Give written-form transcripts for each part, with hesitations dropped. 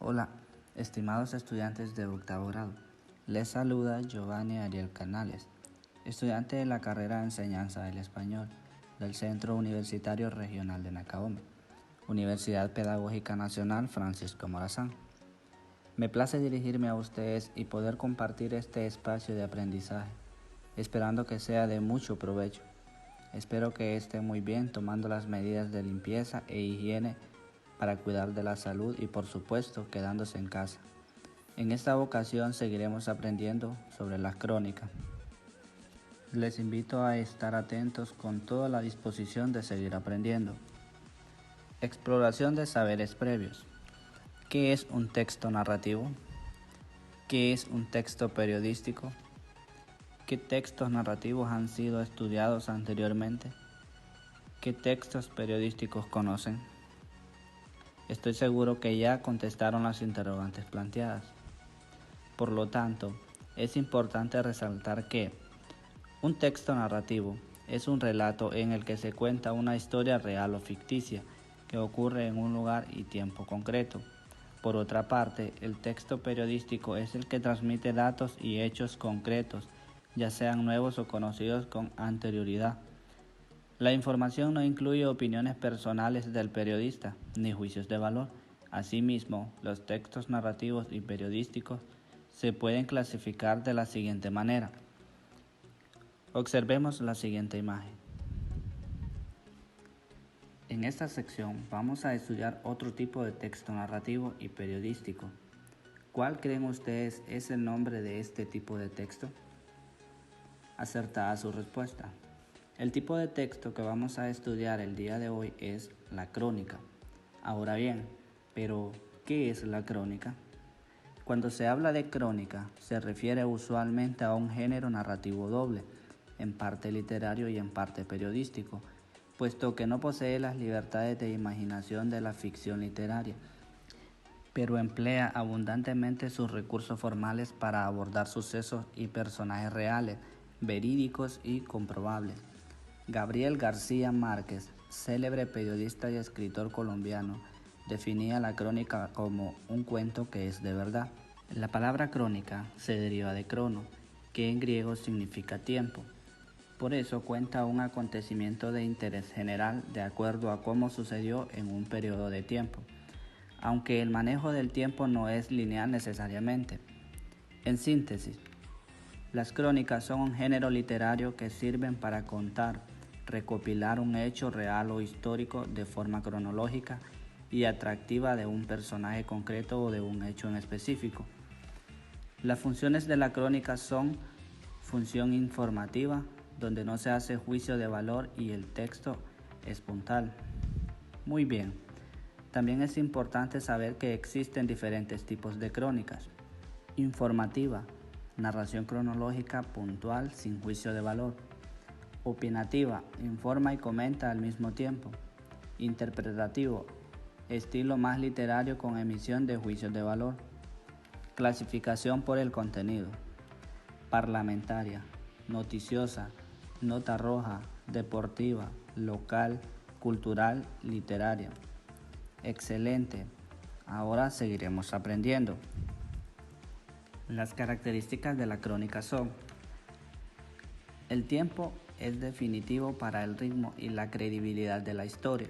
Hola, estimados estudiantes de octavo grado. Les saluda Giovanni Ariel Canales, estudiante de la carrera de Enseñanza del Español del Centro Universitario Regional de Nacaome, Universidad Pedagógica Nacional Francisco Morazán. Me place dirigirme a ustedes y poder compartir este espacio de aprendizaje, esperando que sea de mucho provecho. Espero que estén muy bien tomando las medidas de limpieza e higiene para cuidar de la salud y por supuesto quedándose en casa. En esta ocasión seguiremos aprendiendo sobre las crónicas. Les invito a estar atentos con toda la disposición de seguir aprendiendo. Exploración de saberes previos. ¿Qué es un texto narrativo? ¿Qué es un texto periodístico? ¿Qué textos narrativos han sido estudiados anteriormente? ¿Qué textos periodísticos conocen? Estoy seguro que ya contestaron las interrogantes planteadas. Por lo tanto, es importante resaltar que un texto narrativo es un relato en el que se cuenta una historia real o ficticia que ocurre en un lugar y tiempo concreto. Por otra parte, el texto periodístico es el que transmite datos y hechos concretos, ya sean nuevos o conocidos con anterioridad. La información no incluye opiniones personales del periodista, ni juicios de valor. Asimismo, los textos narrativos y periodísticos se pueden clasificar de la siguiente manera. Observemos la siguiente imagen. En esta sección vamos a estudiar otro tipo de texto narrativo y periodístico. ¿Cuál creen ustedes es el nombre de este tipo de texto? Acertada su respuesta. El tipo de texto que vamos a estudiar el día de hoy es la crónica. Ahora bien, ¿pero qué es la crónica? Cuando se habla de crónica, se refiere usualmente a un género narrativo doble, en parte literario y en parte periodístico, puesto que no posee las libertades de imaginación de la ficción literaria, pero emplea abundantemente sus recursos formales para abordar sucesos y personajes reales, verídicos y comprobables. Gabriel García Márquez, célebre periodista y escritor colombiano, definía la crónica como un cuento que es de verdad. La palabra crónica se deriva de crono, que en griego significa tiempo. Por eso cuenta un acontecimiento de interés general de acuerdo a cómo sucedió en un periodo de tiempo, aunque el manejo del tiempo no es lineal necesariamente. En síntesis, las crónicas son un género literario que sirven para contar, recopilar un hecho real o histórico de forma cronológica y atractiva de un personaje concreto o de un hecho en específico. Las funciones de la crónica son función informativa, donde no se hace juicio de valor y el texto es puntual. Muy bien, también es importante saber que existen diferentes tipos de crónicas. Informativa, narración cronológica puntual sin juicio de valor. Opinativa, informa y comenta al mismo tiempo. Interpretativo, estilo más literario con emisión de juicios de valor. Clasificación por el contenido. Parlamentaria, noticiosa, nota roja, deportiva, local, cultural, literaria. Excelente. Ahora seguiremos aprendiendo. Las características de la crónica son: el tiempo es definitivo para el ritmo y la credibilidad de la historia.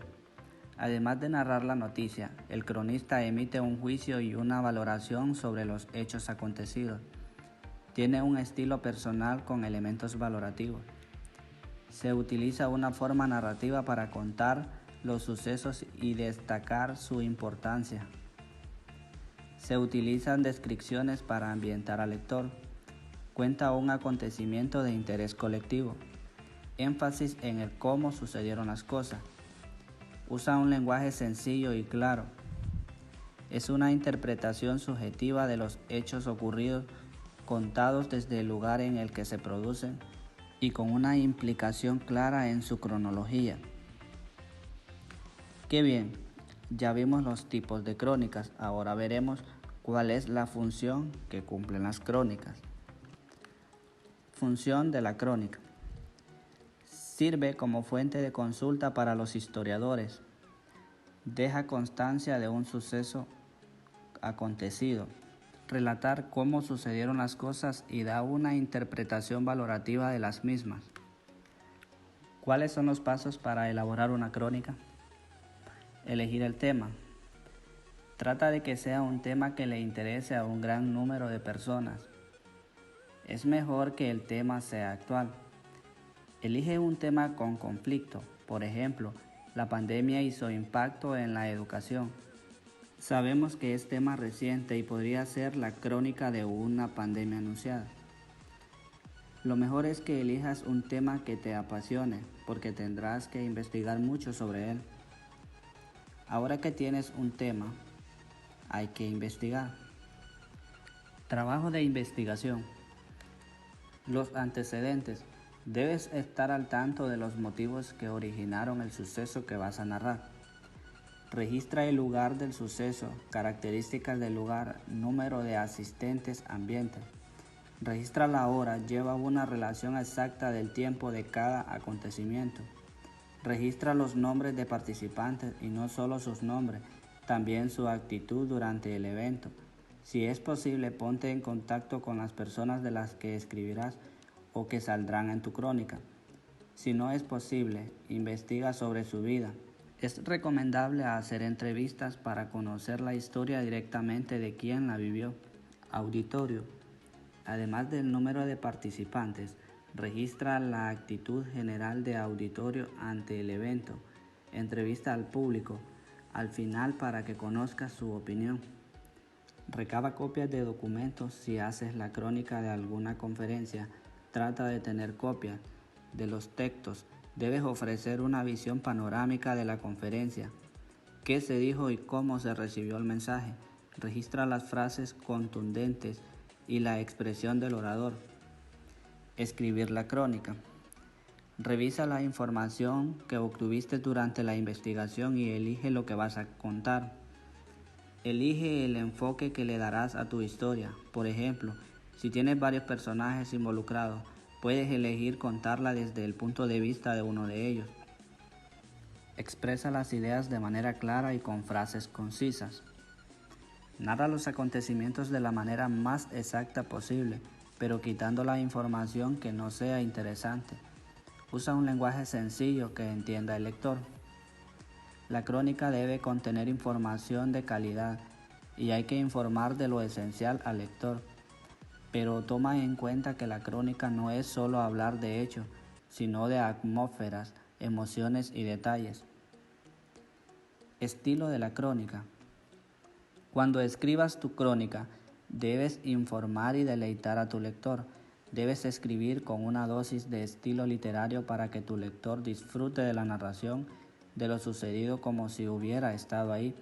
Además de narrar la noticia, el cronista emite un juicio y una valoración sobre los hechos acontecidos. Tiene un estilo personal con elementos valorativos. Se utiliza una forma narrativa para contar los sucesos y destacar su importancia. Se utilizan descripciones para ambientar al lector. Cuenta un acontecimiento de interés colectivo. Énfasis en el cómo sucedieron las cosas. Usa un lenguaje sencillo y claro. Es una interpretación subjetiva de los hechos ocurridos, contados desde el lugar en el que se producen y con una implicación clara en su cronología. Qué bien, ya vimos los tipos de crónicas, ahora veremos cuál es la función que cumplen las crónicas. Función de la crónica. Sirve como fuente de consulta para los historiadores. Deja constancia de un suceso acontecido, relatar cómo sucedieron las cosas y da una interpretación valorativa de las mismas. ¿Cuáles son los pasos para elaborar una crónica? Elegir el tema. Trata de que sea un tema que le interese a un gran número de personas. Es mejor que el tema sea actual. Elige un tema con conflicto, por ejemplo, la pandemia y su impacto en la educación. Sabemos que es tema reciente y podría ser la crónica de una pandemia anunciada. Lo mejor es que elijas un tema que te apasione, porque tendrás que investigar mucho sobre él. Ahora que tienes un tema, hay que investigar. Trabajo de investigación. Los antecedentes. Debes estar al tanto de los motivos que originaron el suceso que vas a narrar. Registra el lugar del suceso, características del lugar, número de asistentes, ambiente. Registra la hora, lleva una relación exacta del tiempo de cada acontecimiento. Registra los nombres de participantes y no solo sus nombres, también su actitud durante el evento. Si es posible, ponte en contacto con las personas de las que escribirás o que saldrán en tu crónica. Si no es posible, investiga sobre su vida. Es recomendable hacer entrevistas para conocer la historia directamente de quien la vivió. Auditorio. Además del número de participantes, registra la actitud general de auditorio ante el evento. Entrevista al público al final para que conozcas su opinión. Recaba copias de documentos si haces la crónica de alguna conferencia. Trata de tener copias de los textos. Debes ofrecer una visión panorámica de la conferencia. ¿Qué se dijo y cómo se recibió el mensaje? Registra las frases contundentes y la expresión del orador. Escribir la crónica. Revisa la información que obtuviste durante la investigación y elige lo que vas a contar. Elige el enfoque que le darás a tu historia. Por ejemplo, si tienes varios personajes involucrados, puedes elegir contarla desde el punto de vista de uno de ellos. Expresa las ideas de manera clara y con frases concisas. Narra los acontecimientos de la manera más exacta posible, pero quitando la información que no sea interesante. Usa un lenguaje sencillo que entienda el lector. La crónica debe contener información de calidad y hay que informar de lo esencial al lector. Pero toma en cuenta que la crónica no es solo hablar de hechos, sino de atmósferas, emociones y detalles. Estilo de la crónica. Cuando escribas tu crónica, debes informar y deleitar a tu lector. Debes escribir con una dosis de estilo literario para que tu lector disfrute de la narración de lo sucedido como si hubiera estado ahí.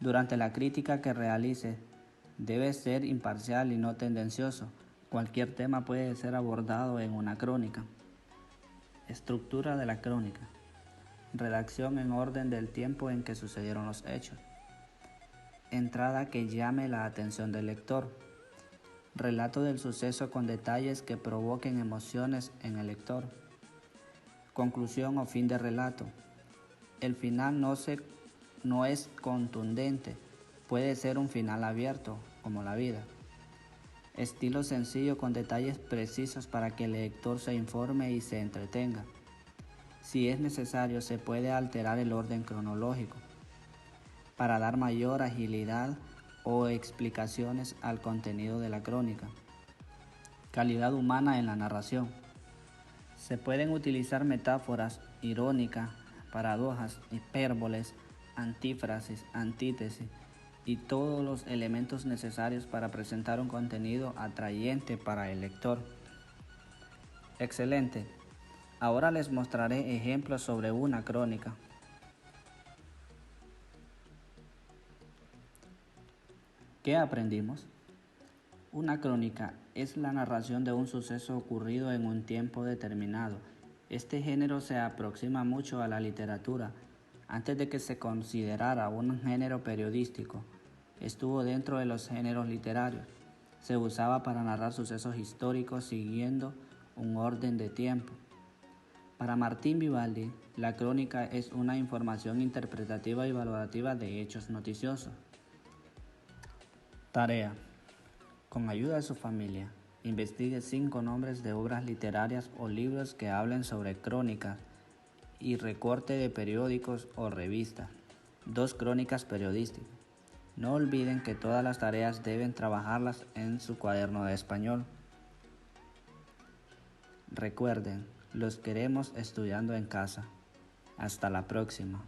Durante la crítica que realices, debes ser imparcial y no tendencioso. Cualquier tema puede ser abordado en una crónica. Estructura de la crónica. Redacción en orden del tiempo en que sucedieron los hechos. Entrada que llame la atención del lector. Relato del suceso con detalles que provoquen emociones en el lector. Conclusión o fin de relato. El final no es contundente, puede ser un final abierto, como la vida. Estilo sencillo con detalles precisos para que el lector se informe y se entretenga. Si es necesario, se puede alterar el orden cronológico para dar mayor agilidad o explicaciones al contenido de la crónica. Calidad humana en la narración. Se pueden utilizar metáforas irónicas, paradojas, hipérboles, antífrasis, antítesis y todos los elementos necesarios para presentar un contenido atrayente para el lector. Excelente. Ahora les mostraré ejemplos sobre una crónica. ¿Qué aprendimos? Una crónica es la narración de un suceso ocurrido en un tiempo determinado. Este género se aproxima mucho a la literatura. Antes de que se considerara un género periodístico, estuvo dentro de los géneros literarios. Se usaba para narrar sucesos históricos siguiendo un orden de tiempo. Para Martín Vivaldi, la crónica es una información interpretativa y valorativa de hechos noticiosos. Tarea. Con ayuda de su familia, investigue 5 nombres de obras literarias o libros que hablen sobre crónicas y recorte de periódicos o revistas. 2 crónicas periodísticas. No olviden que todas las tareas deben trabajarlas en su cuaderno de español. Recuerden, los queremos estudiando en casa. Hasta la próxima.